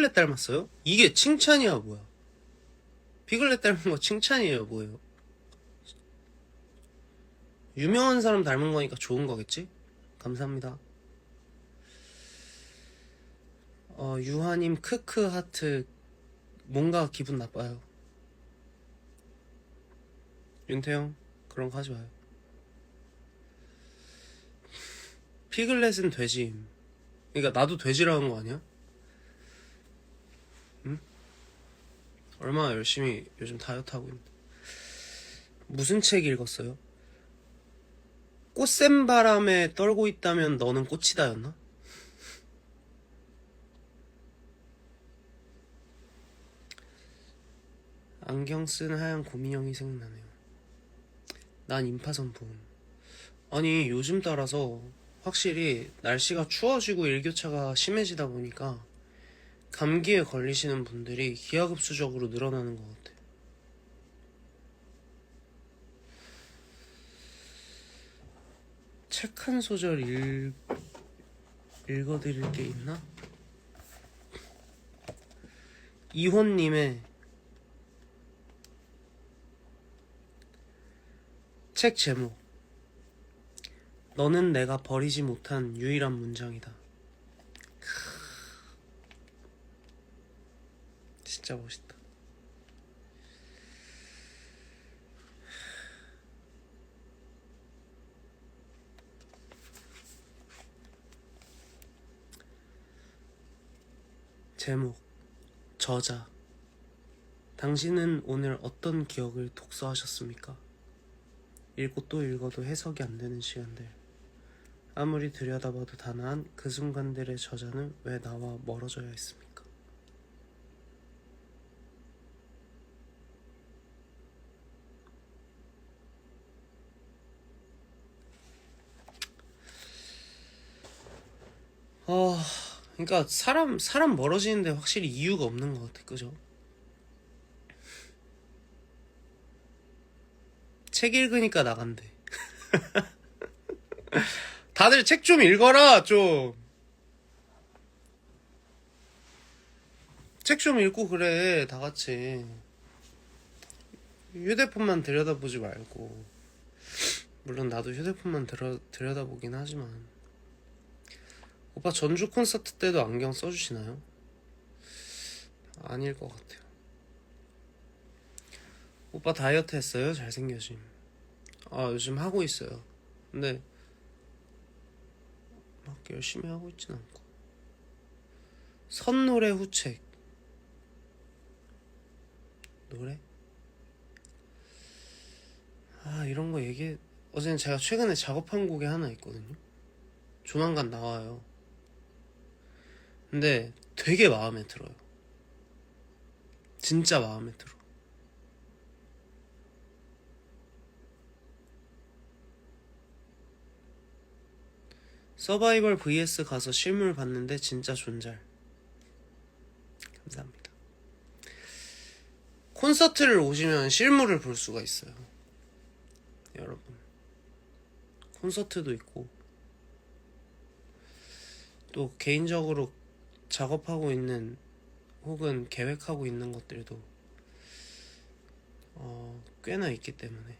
피글렛 닮았어요? 이게 칭찬이야 뭐야? 피글렛 닮은 거 칭찬이에요 뭐예요? 유명한 사람 닮은 거니까 좋은 거겠지? 감사합니다. 유하님 크크 하트. 뭔가 기분 나빠요. 윤태형 그런 거 하지 마요. 피글렛은 돼지. 그러니까 나도 돼지라는 거 아니야? 응? 얼마나 열심히 요즘 다이어트 하고 있는데. 무슨 책 읽었어요? 꽃샘 바람에 떨고 있다면 너는 꽃이다였나? 안경 쓴 하얀 곰인형이 생각나네요. 난 임파선풍. 아니 요즘 따라서 확실히 날씨가 추워지고 일교차가 심해지다 보니까 감기에 걸리시는 분들이 기하급수적으로 늘어나는 것 같아요. 책 한 소절 읽어드릴 게 있나? 이혼님의 책 제목. 너는 내가 버리지 못한 유일한 문장이다. 진짜 멋있다. 제목. 저자. 당신은 오늘 어떤 기억을 독서하셨습니까? 읽고 또 읽어도 해석이 안 되는 시간들. 아무리 들여다봐도 단아한 그 순간들의 저자는 왜 나와 멀어져야 했습니까? 그러니까 사람 멀어지는데 확실히 이유가 없는 것 같아, 그죠? 책 읽으니까 나간대. 다들 책 좀 읽어라, 좀. 책 좀 읽고 그래, 다 같이. 휴대폰만 들여다보지 말고. 물론 나도 휴대폰만 들여다보긴 하지만. 오빠 전주 콘서트 때도 안경 써주시나요? 아닐 것 같아요. 오빠 다이어트 했어요? 잘생겨짐. 요즘 하고 있어요. 근데 막 열심히 하고 있진 않고. 선노래 후책. 노래? 이런 거 어제는 제가 최근에 작업한 곡이 하나 있거든요. 조만간 나와요. 근데 되게 마음에 들어요. 진짜 마음에 들어. 서바이벌 vs 가서 실물 봤는데 진짜 존잘. 감사합니다. 콘서트를 오시면 실물을 볼 수가 있어요. 여러분. 콘서트도 있고 또 개인적으로 작업하고 있는 혹은 계획하고 있는 것들도 꽤나 있기 때문에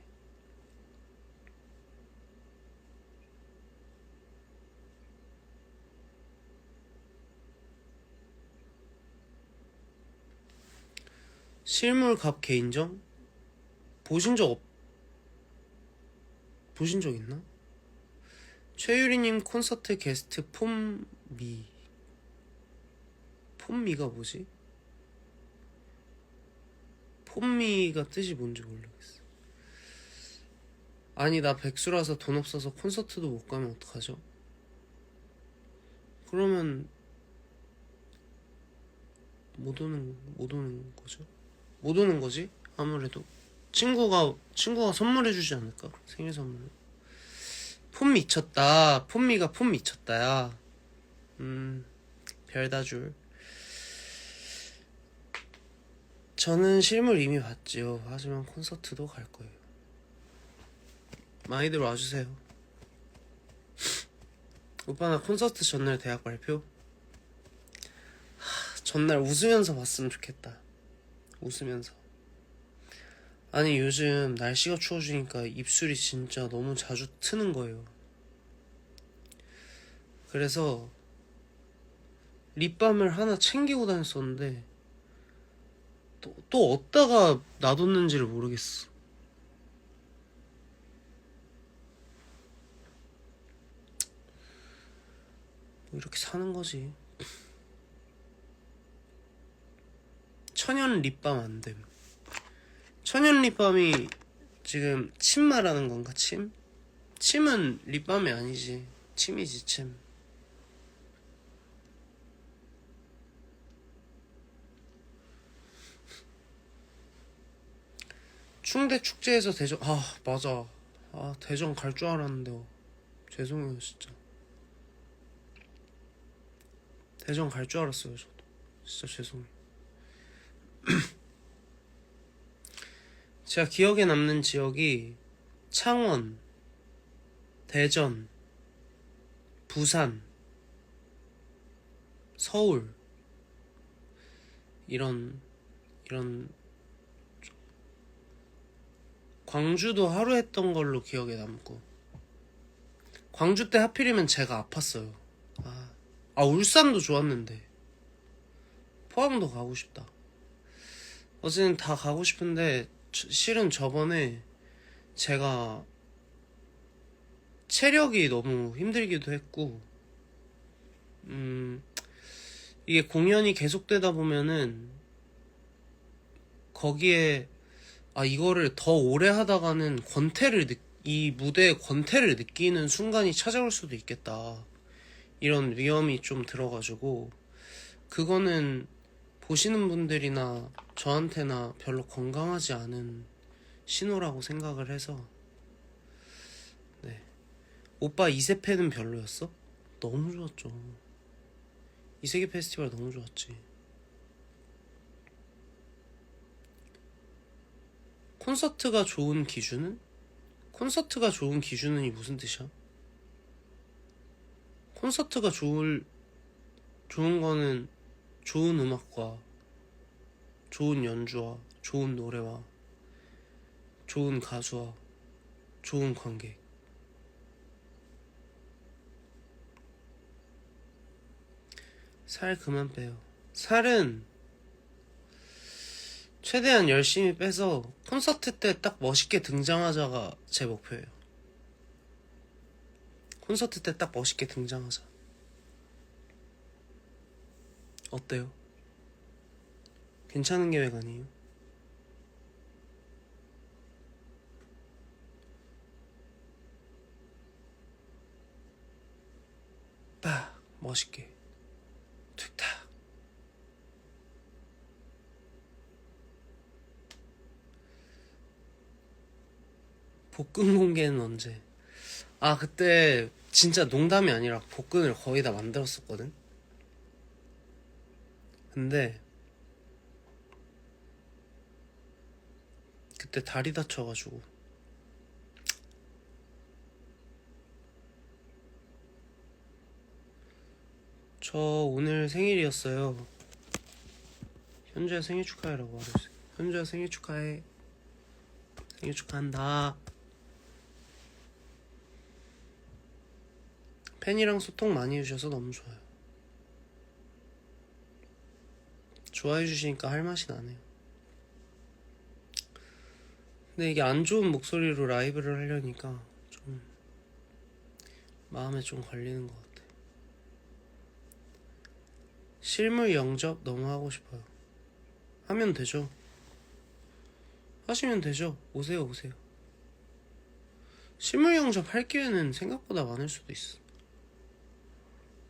실물 값 개인정? 보신 적 있나? 최유리님 콘서트 게스트 폼미가 뭐지? 폼미가 뜻이 뭔지 모르겠어. 아니 나 백수라서 돈 없어서 콘서트도 못 가면 어떡하죠? 그러면 못 오는 거죠? 못 오는 거지? 아무래도 친구가 선물해주지 않을까? 생일 선물. 폼 미쳤다. 폼미가 폼 미쳤다야. 별다줄. 저는 실물 이미 봤지요. 하지만 콘서트도 갈 거예요. 많이들 와주세요. 오빠 나 콘서트 전날 대학 발표? 전날 웃으면서 봤으면 좋겠다. 웃으면서. 아니 요즘 날씨가 추워지니까 입술이 진짜 너무 자주 트는 거예요. 그래서 립밤을 하나 챙기고 다녔었는데 또 어디다가 놔뒀는지를 모르겠어. 뭐 이렇게 사는 거지. 천연 립밤 안 됨. 천연 립밤이 지금 침 말하는 건가? 침? 침은 립밤이 아니지. 침이지 침. 충대 축제에서 대전 맞아. 대전 갈 줄 알았는데 죄송해요 진짜. 대전 갈 줄 알았어요 저도. 진짜 죄송해요. 제가 기억에 남는 지역이 창원, 대전, 부산, 서울 이런 광주도 하루 했던 걸로 기억에 남고, 광주 때 하필이면 제가 아팠어요. 울산도 좋았는데 포항도 가고 싶다. 어쨌든 다 가고 싶은데 실은 저번에 제가 체력이 너무 힘들기도 했고, 이게 공연이 계속되다 보면은 거기에 이거를 더 오래 하다가는 이 무대의 권태를 느끼는 순간이 찾아올 수도 있겠다, 이런 위험이 좀 들어가지고, 그거는 보시는 분들이나 저한테나 별로 건강하지 않은 신호라고 생각을 해서. 네. 오빠 이세페는 별로였어? 너무 좋았죠. 이세계 페스티벌 너무 좋았지. 콘서트가 좋은 기준은? 콘서트가 좋은 기준은 무슨 뜻이야? 콘서트가 좋은 거는 좋은 음악과 좋은 연주와 좋은 노래와 좋은 가수와 좋은 관객. 살 그만 빼요. 살은 최대한 열심히 빼서 콘서트 때 딱 멋있게 등장하자가 제 목표예요. 콘서트 때 딱 멋있게 등장하자. 어때요? 괜찮은 계획 아니에요? 빡 멋있게 툭탁. 복근 공개는 언제? 그때 진짜 농담이 아니라 복근을 거의 다 만들었었거든. 근데 그때 다리 다쳐가지고. 저 오늘 생일이었어요. 현주야 생일 축하해라고 말해주세요. 현주야 생일 축하해. 생일 축하한다. 팬이랑 소통 많이 해주셔서 너무 좋아요. 좋아해 주시니까 할 맛이 나네요. 근데 이게 안 좋은 목소리로 라이브를 하려니까 좀 마음에 좀 걸리는 것 같아. 실물 영접 너무 하고 싶어요. 하면 되죠. 하시면 되죠. 오세요. 실물 영접 할 기회는 생각보다 많을 수도 있어.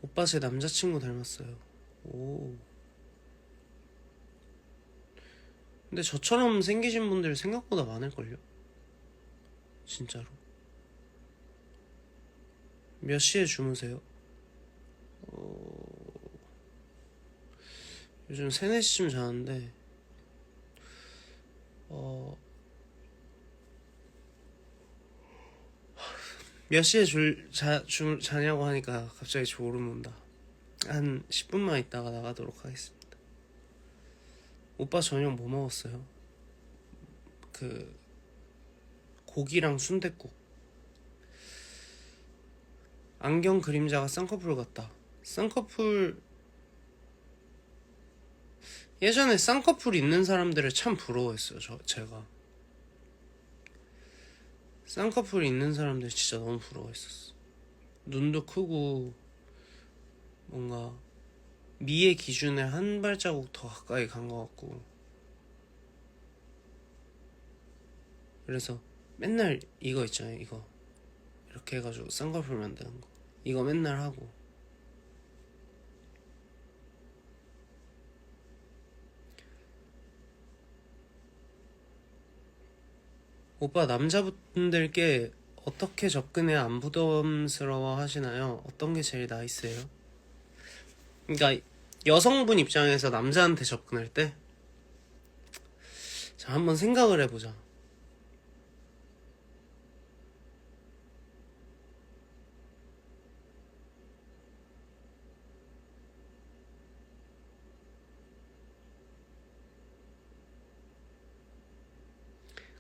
오빠 제 남자친구 닮았어요. 오. 근데 저처럼 생기신 분들 생각보다 많을걸요? 진짜로. 몇 시에 주무세요? 요즘 3, 4시쯤 자는데 몇 시에 자냐고 하니까 갑자기 졸음 온다. 한 10분만 있다가 나가도록 하겠습니다. 오빠 저녁 뭐 먹었어요? 그 고기랑 순댓국. 안경 그림자가 쌍꺼풀 같다. 쌍꺼풀, 예전에 쌍꺼풀 있는 사람들을 참 부러워했어요. 제가 쌍꺼풀 있는 사람들 진짜 너무 부러워했었어. 눈도 크고 뭔가 미의 기준에 한 발자국 더 가까이 간 것 같고. 그래서 맨날 이거 있잖아요. 이거 이렇게 해가지고 쌍꺼풀 만드는 거, 이거 맨날 하고. 오빠 남자분들께 어떻게 접근해 안 부담스러워 하시나요? 어떤 게 제일 나이스해요? 그러니까 여성분 입장에서 남자한테 접근할 때, 자, 한번 생각을 해보자.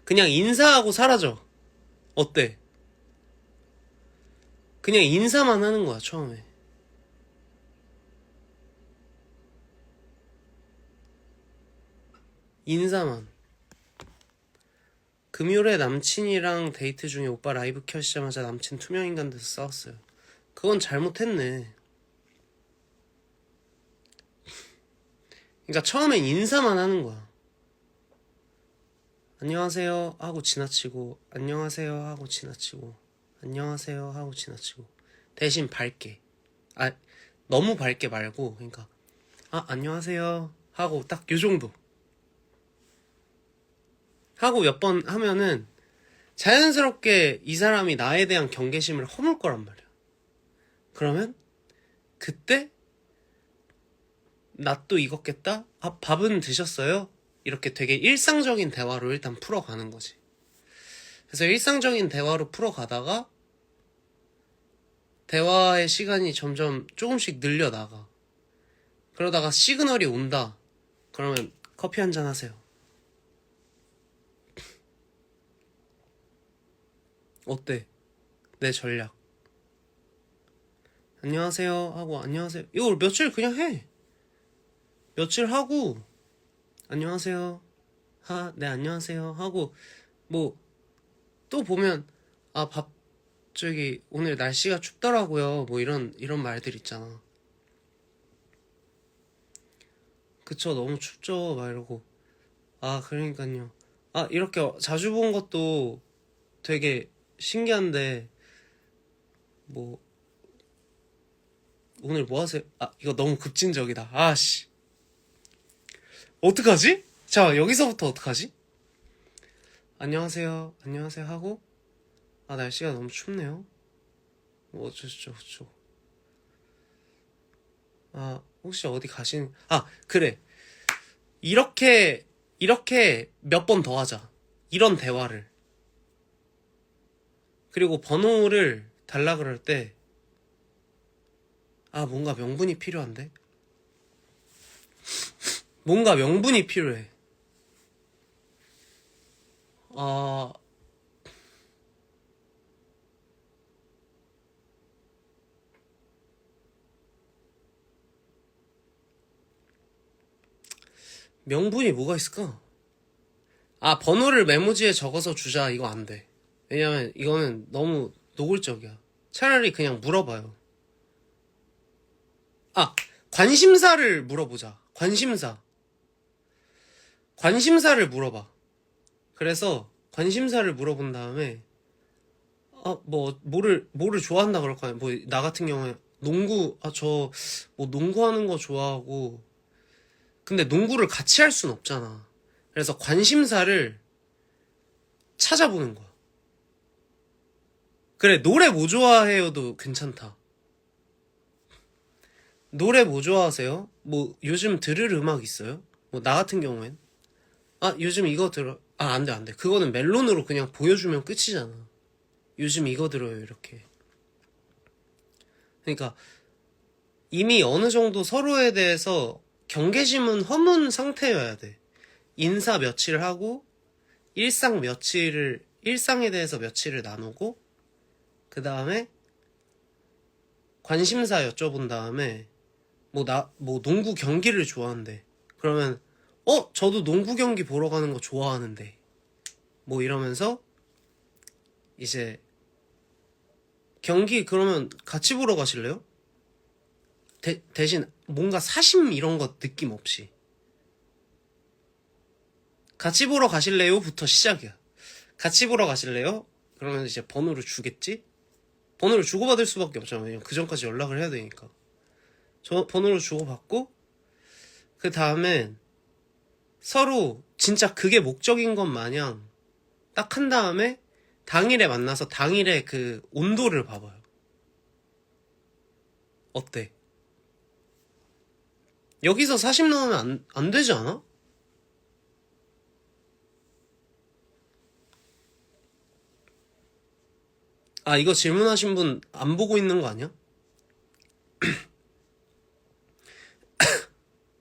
그냥 인사하고 사라져. 어때? 그냥 인사만 하는 거야, 처음에. 인사만. 금요일에 남친이랑 데이트 중에 오빠 라이브 켜시자마자 남친 투명인간 돼서 싸웠어요. 그건 잘못했네. 그러니까 처음엔 인사만 하는 거야. 안녕하세요 하고 지나치고, 안녕하세요 하고 지나치고, 안녕하세요 하고 지나치고. 대신 밝게. 아, 너무 밝게 말고, 그러니까 안녕하세요 하고 딱 요정도 하고 몇 번 하면은 자연스럽게 이 사람이 나에 대한 경계심을 허물 거란 말이야. 그러면 그때 나 또 익었겠다? 밥은 드셨어요? 이렇게 되게 일상적인 대화로 일단 풀어가는 거지. 그래서 일상적인 대화로 풀어가다가 대화의 시간이 점점 조금씩 늘려나가. 그러다가 시그널이 온다. 그러면 커피 한잔 하세요. 어때? 내 전략. 안녕하세요 하고, 안녕하세요. 이걸 며칠 그냥 해. 며칠 하고, 안녕하세요. 네, 안녕하세요 하고, 뭐 또 보면, 저기 오늘 날씨가 춥더라고요. 뭐 이런 말들 있잖아. 그쵸, 너무 춥죠. 막 이러고. 그러니까요. 이렇게 자주 본 것도 되게 신기한데, 뭐 오늘 뭐 하세요? 이거 너무 급진적이다. 아씨, 어떡하지? 자, 여기서부터 어떡하지? 안녕하세요, 안녕하세요 하고, 날씨가 너무 춥네요. 뭐 어쩌고저쩌고. 혹시 어디 그래. 이렇게 몇 번 더 하자. 이런 대화를. 그리고 번호를 달라 그럴 때, 뭔가 명분이 필요한데? 뭔가 명분이 필요해. 명분이 뭐가 있을까? 번호를 메모지에 적어서 주자. 이거 안 돼. 왜냐면 이거는 너무 노골적이야. 차라리 그냥 물어봐요. 관심사를 물어보자. 관심사를 물어봐. 그래서 관심사를 물어본 다음에, 뭐를 좋아한다 그럴 거 아니야. 뭐 나 같은 경우에 농구, 뭐 농구하는 거 좋아하고. 근데 농구를 같이 할 순 없잖아. 그래서 관심사를 찾아보는 거야. 그래, 노래 뭐 좋아해요도 괜찮다. 노래 뭐 좋아하세요? 뭐 요즘 들을 음악 있어요? 뭐 나 같은 경우엔 요즘 이거 들어. 안 돼. 그거는 멜론으로 그냥 보여주면 끝이잖아. 요즘 이거 들어요, 이렇게. 그러니까 이미 어느 정도 서로에 대해서 경계심은 허문 상태여야 돼. 인사 며칠 하고 일상에 대해서 며칠을 나누고 그 다음에 관심사 여쭤본 다음에 뭐 농구 경기를 좋아한대. 그러면 저도 농구 경기 보러 가는 거 좋아하는데 뭐 이러면서 이제 경기 그러면 같이 보러 가실래요? 대신 뭔가 사심 이런 거 느낌 없이 같이 보러 가실래요? 부터 시작이야. 같이 보러 가실래요? 그러면 이제 번호를 주겠지? 번호를 주고받을 수밖에 없잖아요. 왜냐면 그 전까지 연락을 해야 되니까. 저 번호를 주고받고 그 다음엔 서로 진짜 그게 목적인 것 마냥 딱 한 다음에 당일에 만나서 당일에 그 온도를 봐봐요. 어때? 여기서 40 넣으면 안 되지 않아? 아, 이거 질문하신 분 안 보고 있는 거 아니야?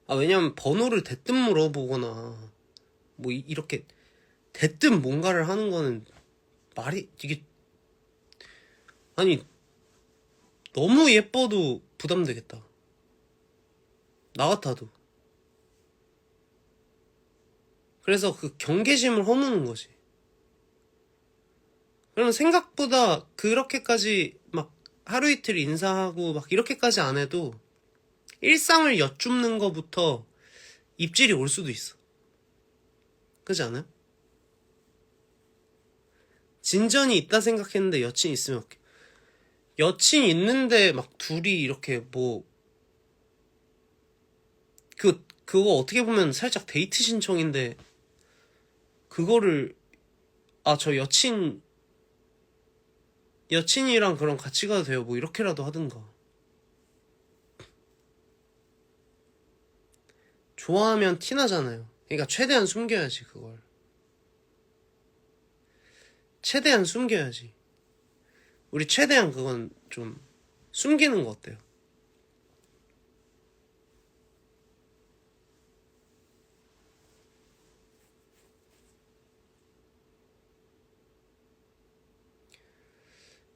아, 왜냐면 번호를 대뜸 물어보거나 뭐 이렇게 대뜸 뭔가를 하는 거는 이게 아니 너무 예뻐도 부담되겠다. 나 같아도. 그래서 그 경계심을 허무는 거지. 그러면 생각보다 그렇게까지 막 하루 이틀 인사하고 막 이렇게까지 안 해도 일상을 여쭙는 거부터 입질이 올 수도 있어. 그렇지 않아요? 진전이 있다 생각했는데 여친 있으면 여친 있는데 막 둘이 이렇게 뭐 그거 어떻게 보면 살짝 데이트 신청인데 그거를 저 여친이랑 그럼 같이 가도 돼요 뭐 이렇게라도 하든가. 좋아하면 티나잖아요. 그러니까 최대한 숨겨야지. 그걸 최대한 숨겨야지. 우리 최대한 그건 좀 숨기는 거 어때요?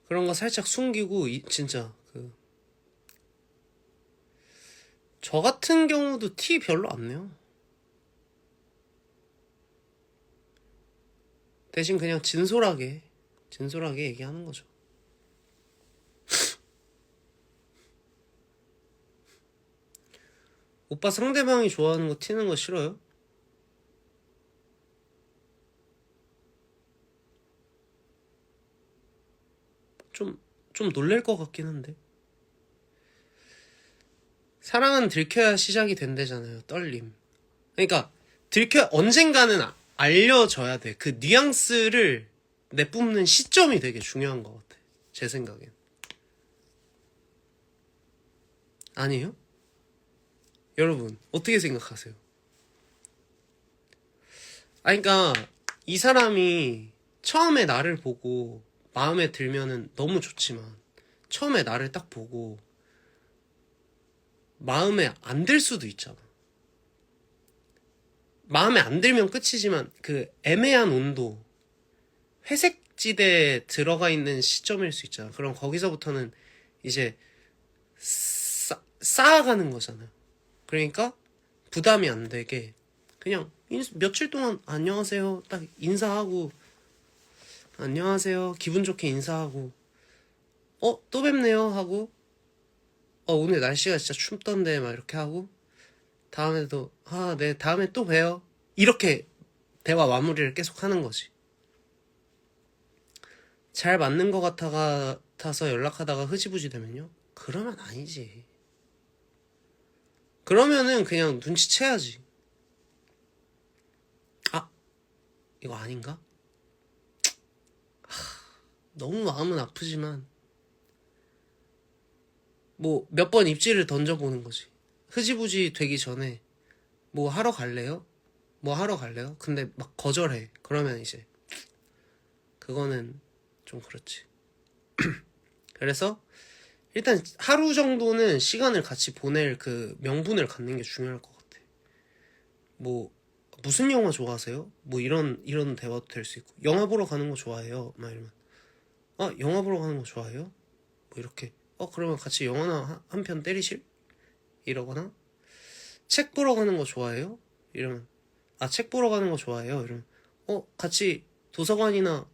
그런 거 살짝 숨기고 진짜 저 같은 경우도 티 별로 안 내요. 대신 그냥 진솔하게 얘기하는 거죠. 오빠 상대방이 좋아하는 거 티는 거 싫어요? 좀 놀랄 것 같긴 한데. 사랑은 들켜야 시작이 된대잖아요. 떨림. 그러니까 언젠가는 알려져야 돼. 그 뉘앙스를 내뿜는 시점이 되게 중요한 것 같아. 제 생각엔. 아니에요? 여러분 어떻게 생각하세요? 그러니까 이 사람이 처음에 나를 보고 마음에 들면은 너무 좋지만 처음에 나를 딱 보고 마음에 안 들 수도 있잖아. 마음에 안 들면 끝이지만 그 애매한 온도, 회색지대에 들어가 있는 시점일 수 있잖아. 그럼 거기서부터는 이제 쌓아가는 거잖아요. 그러니까 부담이 안 되게 그냥 며칠 동안 안녕하세요 딱 인사하고 안녕하세요 기분 좋게 인사하고 또 뵙네요 하고 오늘 날씨가 진짜 춥던데 막 이렇게 하고 다음에도 네 다음에 또 봬요 이렇게 대화 마무리를 계속 하는 거지. 잘 맞는 것 같아서 연락하다가 흐지부지 되면요? 그러면 아니지. 그러면은 그냥 눈치채야지. 이거 아닌가? 너무 마음은 아프지만 뭐 몇 번 입지를 던져보는 거지. 흐지부지 되기 전에 뭐 하러 갈래요? 뭐 하러 갈래요? 근데 막 거절해. 그러면 이제 그거는 좀 그렇지. 그래서 일단 하루 정도는 시간을 같이 보낼 그 명분을 갖는 게 중요할 것 같아. 뭐 무슨 영화 좋아하세요? 뭐 이런 대화도 될 수 있고, 영화 보러 가는 거 좋아해요? 막 이러면, 영화 보러 가는 거 좋아해요? 뭐 이렇게, 그러면 같이 영화나 한 편 때리실? 이러거나, 책 보러 가는 거 좋아해요? 이러면, 책 보러 가는 거 좋아해요? 이러면, 같이 도서관이나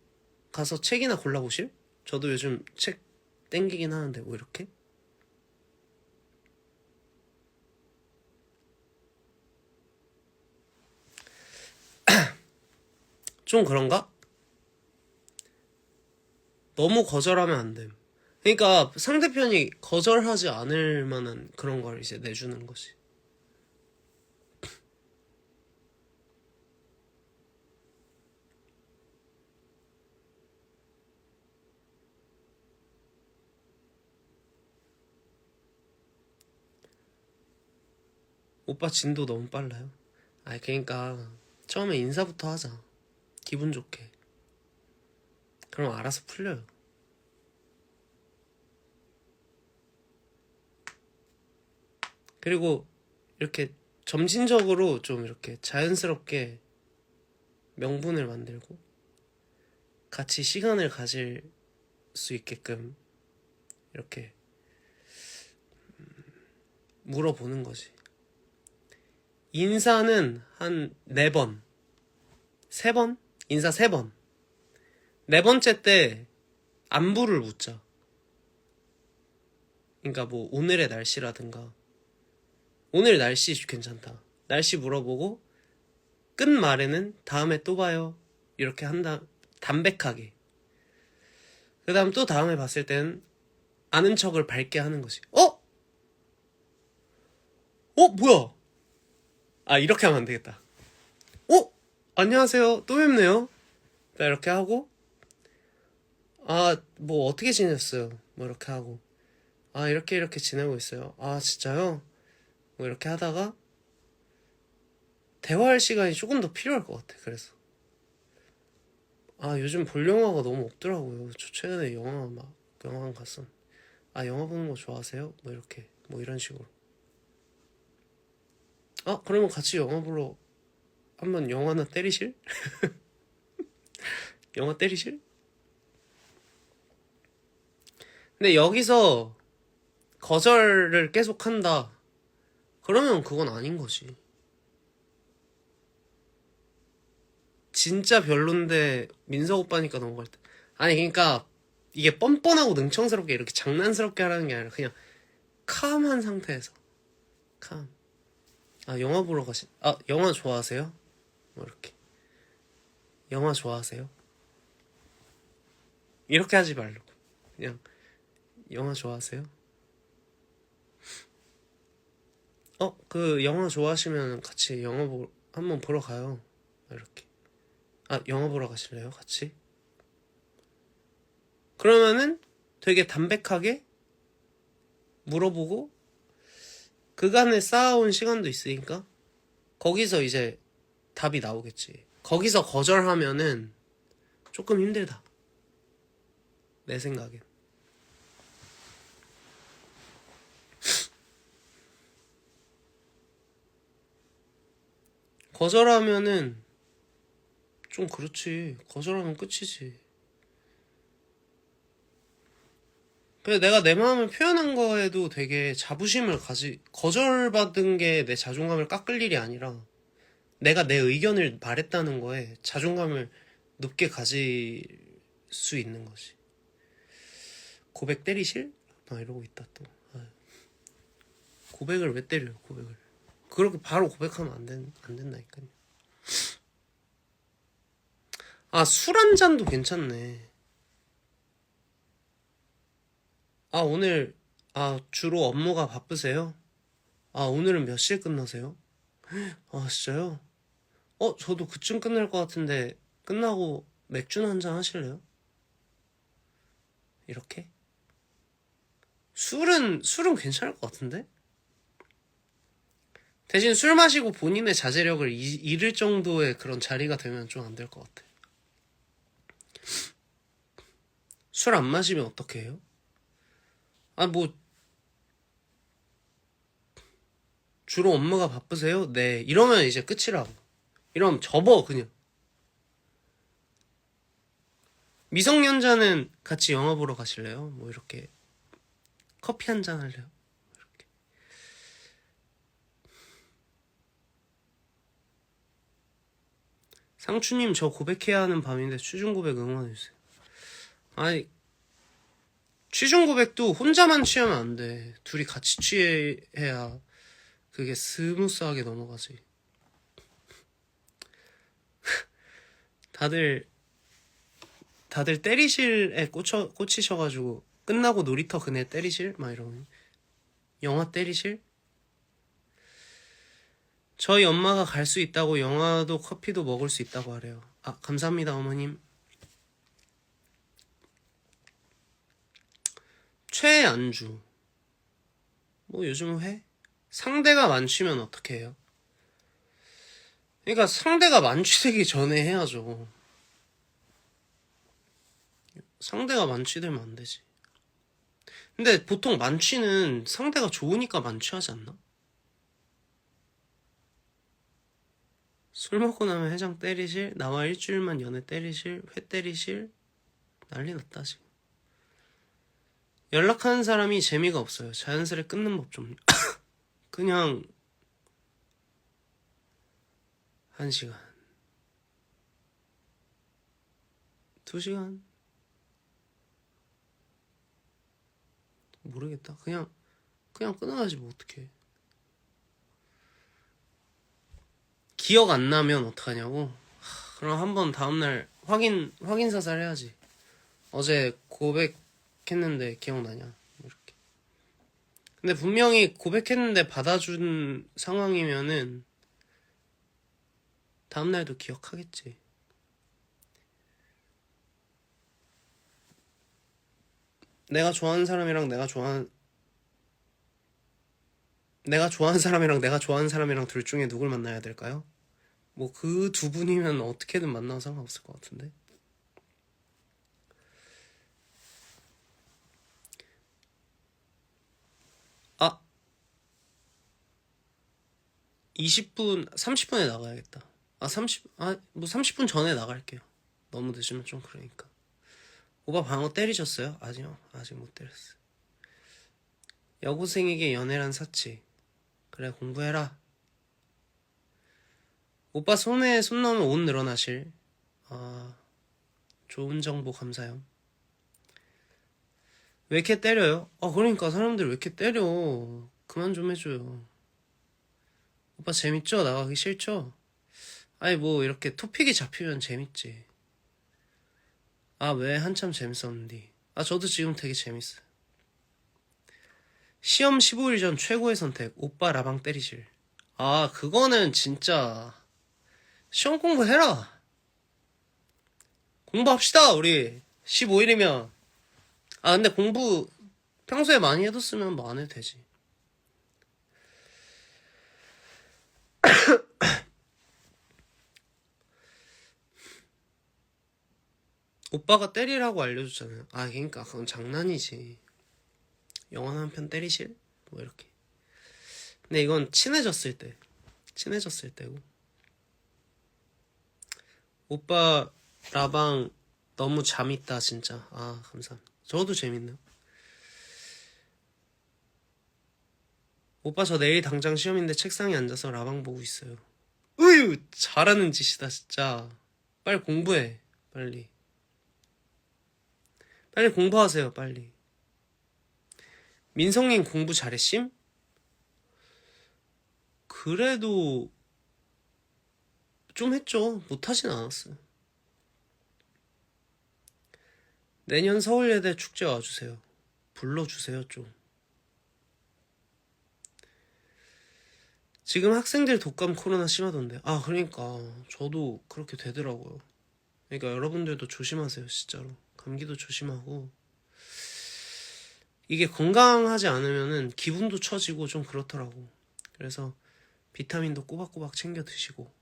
가서 책이나 골라보실? 저도 요즘 책 땡기긴 하는데, 뭐 이렇게? 좀 그런가? 너무 거절하면 안 됨. 그러니까 상대편이 거절하지 않을 만한 그런 걸 이제 내주는 거지. 오빠 진도 너무 빨라요. 그러니까 처음에 인사부터 하자. 기분 좋게. 그럼 알아서 풀려요. 그리고 이렇게 점진적으로 좀 이렇게 자연스럽게 명분을 만들고 같이 시간을 가질 수 있게끔 이렇게 물어보는 거지. 인사는 한 4번, 3번? 인사 3번. 4번째 때 안부를 묻자. 그러니까 뭐 오늘의 날씨라든가, 오늘 날씨 괜찮다, 날씨 물어보고 끝 말에는 다음에 또 봐요 이렇게 한다. 담백하게. 그 다음 또 다음에 봤을 땐 아는 척을 밝게 하는 거지. 뭐야? 이렇게 하면 안 되겠다. 안녕하세요, 또 뵙네요. 이렇게 하고, 뭐 어떻게 지냈어요? 뭐 이렇게 하고, 이렇게 지내고 있어요. 진짜요? 뭐 이렇게 하다가 대화할 시간이 조금 더 필요할 것 같아. 그래서 요즘 볼 영화가 너무 없더라고요. 저 최근에 영화관 갔어. 영화 보는 거 좋아하세요? 뭐 이렇게, 뭐 이런 식으로. 그러면 같이 영화 보러 한번 영화나 때리실? 영화 때리실? 근데 여기서 거절을 계속 한다. 그러면 그건 아닌 거지. 진짜 별론데 민석 오빠니까 넘어갈 때. 그러니까 이게 뻔뻔하고 능청스럽게 이렇게 장난스럽게 하라는 게 아니라 그냥 캄한 상태에서. 캄. 영화 보러 영화 좋아하세요? 뭐 이렇게. 영화 좋아하세요? 이렇게 하지 말고. 그냥, 영화 좋아하세요? 그 영화 좋아하시면 같이 한번 보러 가요. 이렇게. 영화 보러 가실래요? 같이? 그러면은 되게 담백하게 물어보고 그간에 쌓아온 시간도 있으니까 거기서 이제 답이 나오겠지. 거기서 거절하면은 조금 힘들다. 내 생각엔. 거절하면은 좀 그렇지. 거절하면 끝이지. 그래서 내가 내 마음을 표현한 거에도 되게 거절받은 게 내 자존감을 깎을 일이 아니라 내가 내 의견을 말했다는 거에 자존감을 높게 가질 수 있는 거지. 고백 때리실? 막 이러고 있다 또. 고백을 왜 때려요, 고백을. 그렇게 바로 고백하면 안 된다니까요. 술 한 잔도 괜찮네. 오늘, 주로 업무가 바쁘세요? 오늘은 몇 시에 끝나세요? 진짜요? 저도 그쯤 끝날 것 같은데, 끝나고 맥주나 한잔 하실래요? 이렇게? 술은 괜찮을 것 같은데? 대신 술 마시고 본인의 자제력을 잃을 정도의 그런 자리가 되면 좀 안 될 것 같아. 술 안 마시면 어떻게 해요? 뭐, 주로 업무가 바쁘세요? 네. 이러면 이제 끝이라고. 이러면 접어 그냥. 미성년자는 같이 영화 보러 가실래요? 뭐 이렇게 커피 한 잔 할래요? 이렇게. 상추님 저 고백해야 하는 밤인데 취중 고백 응원해주세요. 아니 취중 고백도 혼자만 취하면 안 돼. 둘이 같이 취해야 그게 스무스하게 넘어가지. 다들 때리실에 꽂히셔가지고 끝나고 놀이터 그네 때리실? 막 이러면 영화 때리실? 저희 엄마가 갈 수 있다고 영화도 커피도 먹을 수 있다고 하래요. 아 감사합니다 어머님. 최애 안주 뭐 요즘 회? 상대가 만취면 어떻게 해요? 그러니까 상대가 만취되기 전에 해야죠. 상대가 만취되면 안 되지. 근데 보통 만취는 상대가 좋으니까 만취하지 않나? 술 먹고 나면 해장 때리실, 나와 일주일만 연애 때리실, 회 때리실, 난리 났다 지금. 연락하는 사람이 재미가 없어요. 자연스레 끊는 법 좀. 그냥 1시간 2시간 모르겠다. 그냥 끊어야지 뭐 어떡해. 기억 안 나면 어떡하냐고? 그럼 한번 다음날 확인 사살 해야지. 어제 고백했는데 기억나냐? 이렇게. 근데 분명히 고백했는데 받아준 상황이면은 다음날도 기억하겠지. 내가 좋아하는 사람이랑 내가 좋아하는 사람이랑 둘 중에 누굴 만나야 될까요? 뭐 그 두 분이면 어떻게든 만나도 상관없을 것 같은데. 아 20분 30분에 나가야겠다. 뭐 30분 전에 나갈게요. 너무 늦으면 좀 그러니까. 오빠 방어 때리셨어요? 아니요 아직 못 때렸어요. 여고생에게 연애란 사치. 그래 공부해라. 오빠 손에 손 넣으면 옷 늘어나실. 아 좋은 정보 감사요. 왜 이렇게 때려요? 그러니까 사람들 왜 이렇게 때려. 그만 좀 해줘요. 오빠 재밌죠? 나가기 싫죠? 아니 뭐 이렇게 토픽이 잡히면 재밌지. 아 왜 한참 재밌었는데. 저도 지금 되게 재밌어요. 시험 15일 전 최고의 선택. 오빠 라방 때리실. 그거는 진짜 시험 공부해라. 공부합시다 우리. 15일이면. 근데 공부 평소에 많이 해뒀으면 뭐 안 해도 되지. 오빠가 때리라고 알려줬잖아요. 그러니까 그건 장난이지. 영화 한 편 때리실? 뭐 이렇게. 근데 이건 친해졌을 때고. 오빠 라방 너무 재밌다 진짜. 감사합니다. 저도 재밌네요. 오빠 저 내일 당장 시험인데 책상에 앉아서 라방 보고 있어요. 으유 잘하는 짓이다 진짜. 빨리 공부해. 빨리 공부하세요 빨리. 민성님 공부 잘했심? 그래도 좀 했죠. 못하진 않았어요. 내년 서울예대 축제 와주세요. 불러주세요 좀. 지금 학생들 독감 코로나 심하던데. 그러니까 저도 그렇게 되더라고요. 그러니까 여러분들도 조심하세요 진짜로. 감기도 조심하고. 이게 건강하지 않으면은 기분도 처지고 좀 그렇더라고. 그래서 비타민도 꼬박꼬박 챙겨 드시고.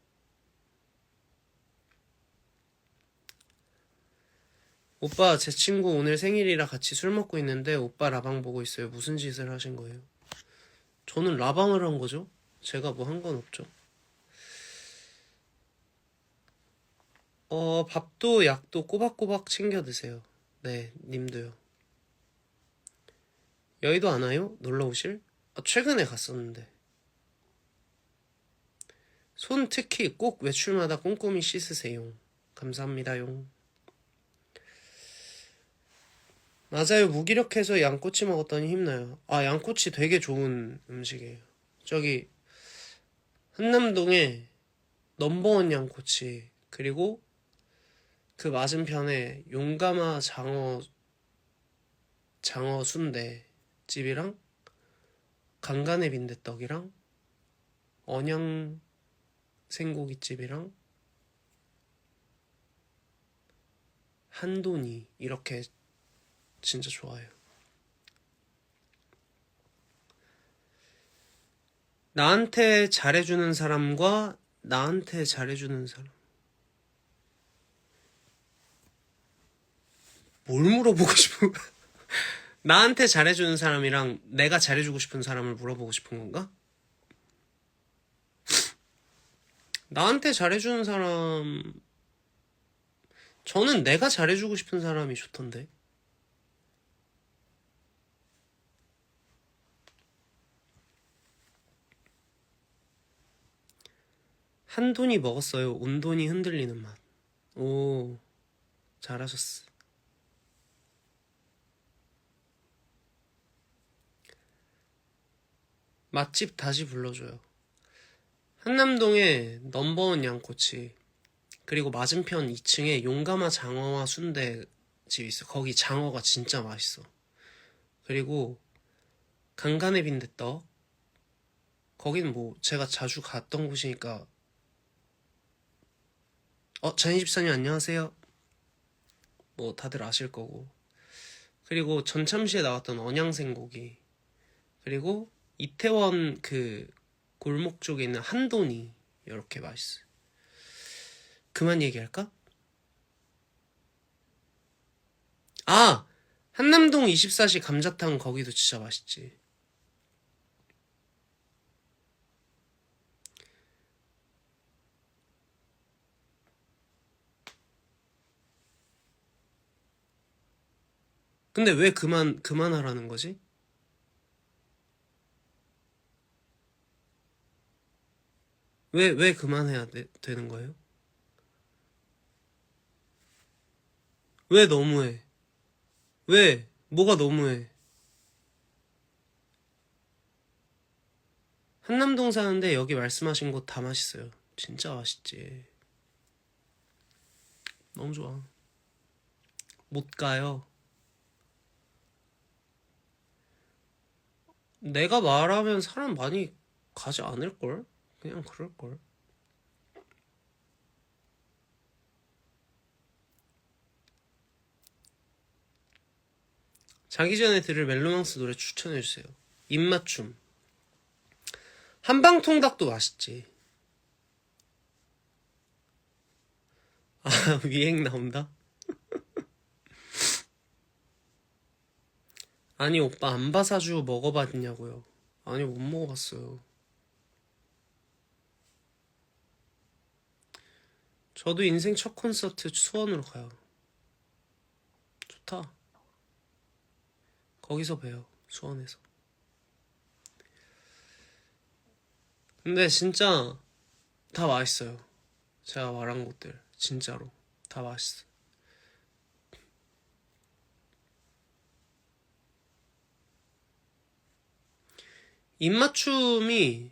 오빠 제 친구 오늘 생일이라 같이 술 먹고 있는데 오빠 라방 보고 있어요. 무슨 짓을 하신 거예요? 저는 라방을 한 거죠? 제가 뭐 한 건 없죠. 밥도 약도 꼬박꼬박 챙겨 드세요. 네, 님도요. 여의도 안 와요? 놀러 오실? 최근에 갔었는데. 손 특히 꼭 외출마다 꼼꼼히 씻으세요. 감사합니다용. 맞아요. 무기력해서 양꼬치 먹었더니 힘나요. 양꼬치 되게 좋은 음식이에요. 저기 한남동에 넘버원 양꼬치, 그리고 그 맞은편에 용가마 장어 순대 집이랑 강간의 빈대떡이랑 언양 생고기집이랑 한돈이 이렇게 진짜 좋아해요. 나한테 잘해주는 사람과 나한테 잘해주는 사람. 뭘 물어보고 싶은 거야? 나한테 잘해주는 사람이랑 내가 잘해주고 싶은 사람을 물어보고 싶은 건가? 나한테 잘해주는 사람, 저는 내가 잘해주고 싶은 사람이 좋던데. 한돈이 먹었어요. 온돈이 흔들리는 맛. 오, 잘하셨어. 맛집 다시 불러줘요. 한남동에 넘버원 양꼬치, 그리고 맞은편 2층에 용가마 장어와 순대 집 있어. 거기 장어가 진짜 맛있어. 그리고 강간의 빈대떡. 거기는 뭐 제가 자주 갔던 곳이니까. 잔24님 안녕하세요. 뭐 다들 아실 거고. 그리고 전참시에 나왔던 언양생고기. 그리고 이태원 그 골목 쪽에 있는 한돈이 이렇게 맛있어요. 그만 얘기할까? 한남동 24시 감자탕 거기도 진짜 맛있지. 근데 왜 그만하라는 거지? 왜 그만해야 되는 거예요? 왜 너무해? 왜? 뭐가 너무해? 한남동 사는데 여기 말씀하신 곳 다 맛있어요. 진짜 맛있지. 너무 좋아. 못 가요. 내가 말하면 사람 많이 가지 않을걸? 그냥 그럴걸? 자기 전에 들을 멜로망스 노래 추천해주세요. 입맞춤. 한방통닭도 맛있지. 위행 나온다? 아니 오빠 안바사주 먹어봤냐고요. 아니 못 먹어봤어요. 저도 인생 첫 콘서트 수원으로 가요. 좋다. 거기서 봬요. 수원에서. 근데 진짜 다 맛있어요. 제가 말한 곳들 진짜로 다 맛있어. 입맞춤이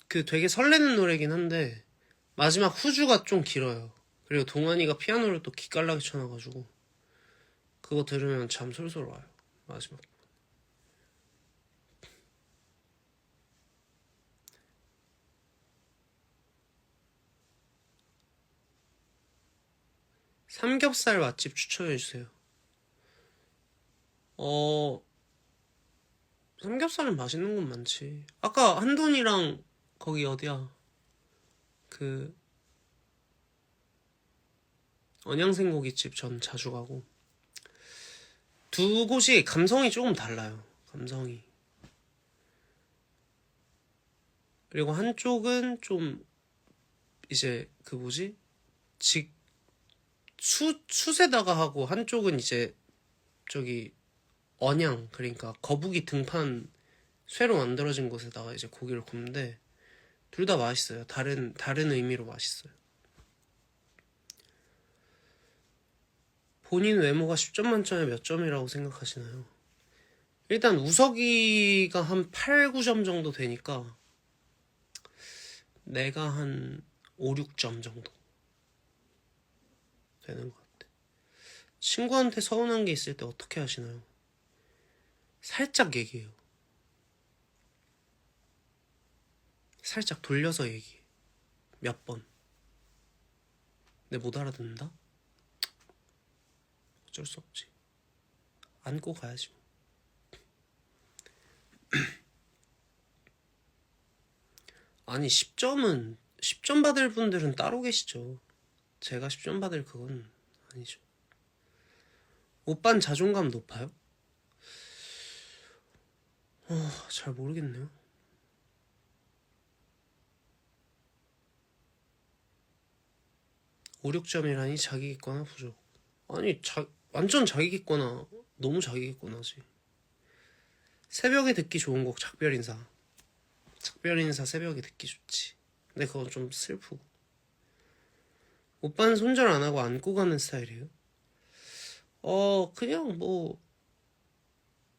그 되게 설레는 노래긴 한데 마지막 후주가 좀 길어요. 그리고 동환이가 피아노를 또 기깔나게 쳐놔가지고 그거 들으면 잠 솔솔 와요. 마지막. 삼겹살 맛집 추천해주세요. 삼겹살은 맛있는 건 많지. 아까 한돈이랑 거기 어디야? 그 언양생고기집 전 자주 가고. 두 곳이 감성이 조금 달라요. 감성이. 그리고 한쪽은 좀 이제 그 뭐지? 숯에다가 하고 한쪽은 이제 저기 언양, 그러니까 거북이 등판 쇠로 만들어진 곳에다가 이제 고기를 굽는데 둘 다 맛있어요. 다른 의미로 맛있어요. 본인 외모가 10점 만점에 몇 점이라고 생각하시나요? 일단 우석이가 한 8, 9점 정도 되니까 내가 한 5, 6점 정도 되는 것 같아. 친구한테 서운한 게 있을 때 어떻게 하시나요? 살짝 얘기해요. 살짝 돌려서 얘기해. 몇 번. 근데 못 알아듣는다? 어쩔 수 없지. 안고 가야지 뭐. 아니 10점 받을 분들은 따로 계시죠. 제가 10점 받을 그건 아니죠. 오빤 자존감 높아요? 잘 모르겠네요. 오, 6점이라니 자기겠거나 부족. 아니 완전 자기겠거나 너무 자기겠거나지. 새벽에 듣기 좋은 곡 작별인사. 작별인사 새벽에 듣기 좋지. 근데 그건 좀 슬프고. 오빠는 손절 안 하고 안고 가는 스타일이에요? 그냥 뭐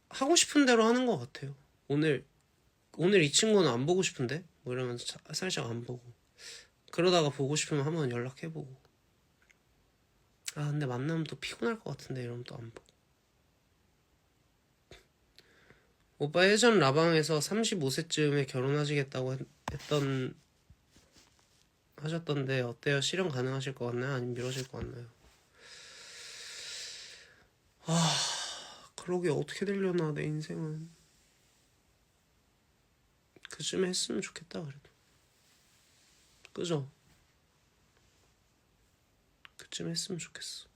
하고 싶은 대로 하는 것 같아요. 오늘 이 친구는 안 보고 싶은데? 뭐 이러면서 살짝 안 보고, 그러다가 보고 싶으면 한번 연락해보고, 근데 만나면 또 피곤할 것 같은데 이러면 또 안 보고. 오빠 예전 라방에서 35세쯤에 결혼하시겠다고 하셨던데 어때요? 실현 가능하실 것 같나요? 아니면 미뤄질 것 같나요? 그러게 어떻게 되려나 내 인생은. 그쯤에 했으면 좋겠다 그래도. 그죠? 그쯤에 했으면 좋겠어.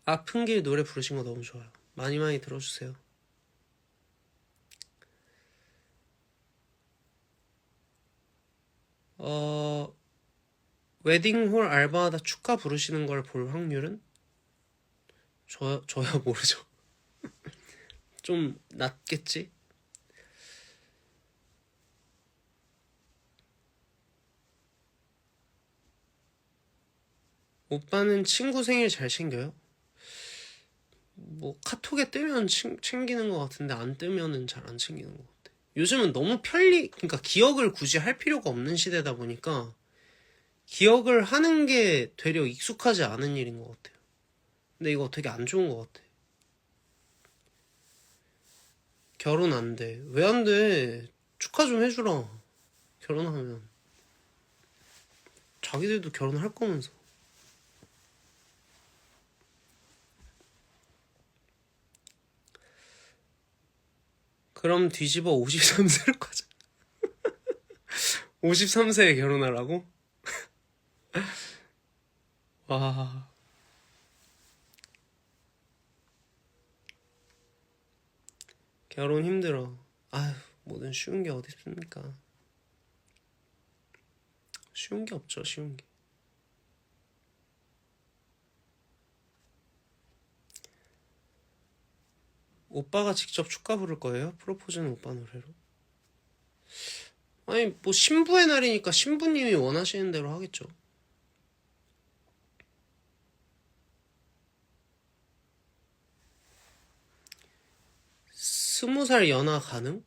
아픈 길 노래 부르신 거 너무 좋아요. 많이 많이 들어주세요. 웨딩홀 알바하다 축가 부르시는 걸 볼 확률은? 저야 모르죠. 좀 낮겠지? 오빠는 친구 생일 잘 챙겨요? 뭐 카톡에 뜨면 챙기는 것 같은데 안 뜨면은 잘 안 챙기는 것 같아. 요즘은 너무 그러니까 기억을 굳이 할 필요가 없는 시대다 보니까 기억을 하는 게 되려 익숙하지 않은 일인 것 같아요. 근데 이거 되게 안 좋은 것 같아. 결혼 안 돼. 왜 안 돼? 축하 좀 해주라. 결혼하면. 자기들도 결혼할 거면서. 그럼 뒤집어 53세로 가자. 53세에 결혼하라고? 와. 결혼 힘들어. 아휴, 뭐든 쉬운 게 어디 있습니까? 쉬운 게 없죠, 쉬운 게. 오빠가 직접 축가 부를 거예요? 프로포즈는 오빠 노래로? 아니, 뭐 신부의 날이니까 신부님이 원하시는 대로 하겠죠. 스무 살 연하 가능?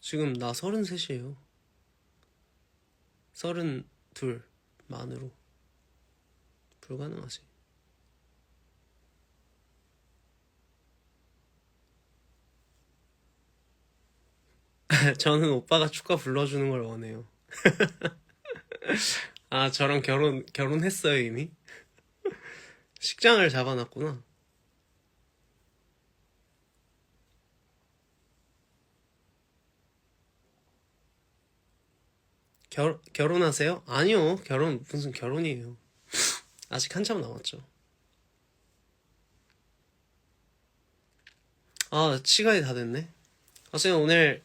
지금 나 33이에요. 32 만으로. 불가능하지. 저는 오빠가 축가 불러주는 걸 원해요. 저랑 결혼했어요, 이미? 식장을 잡아놨구나. 결혼하세요? 아니요, 무슨 결혼이에요. 아직 한참 남았죠. 시간이 다 됐네. 선생님, 오늘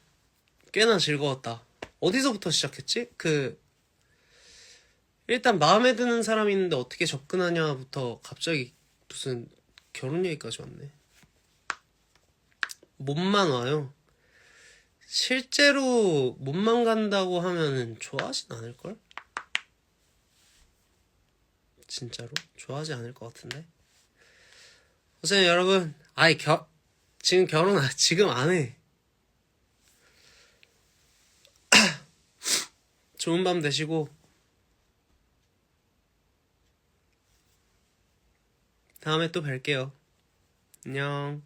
꽤나 즐거웠다. 어디서부터 시작했지? 일단 마음에 드는 사람이 있는데 어떻게 접근하냐부터 갑자기 무슨 결혼 얘기까지 왔네. 몸만 와요. 실제로 몸만 간다고 하면은 좋아하진 않을걸? 진짜로? 좋아하지 않을 것 같은데? 어쨌든 여러분, 지금 지금 안 해. 좋은 밤 되시고, 다음에 또 뵐게요. 안녕.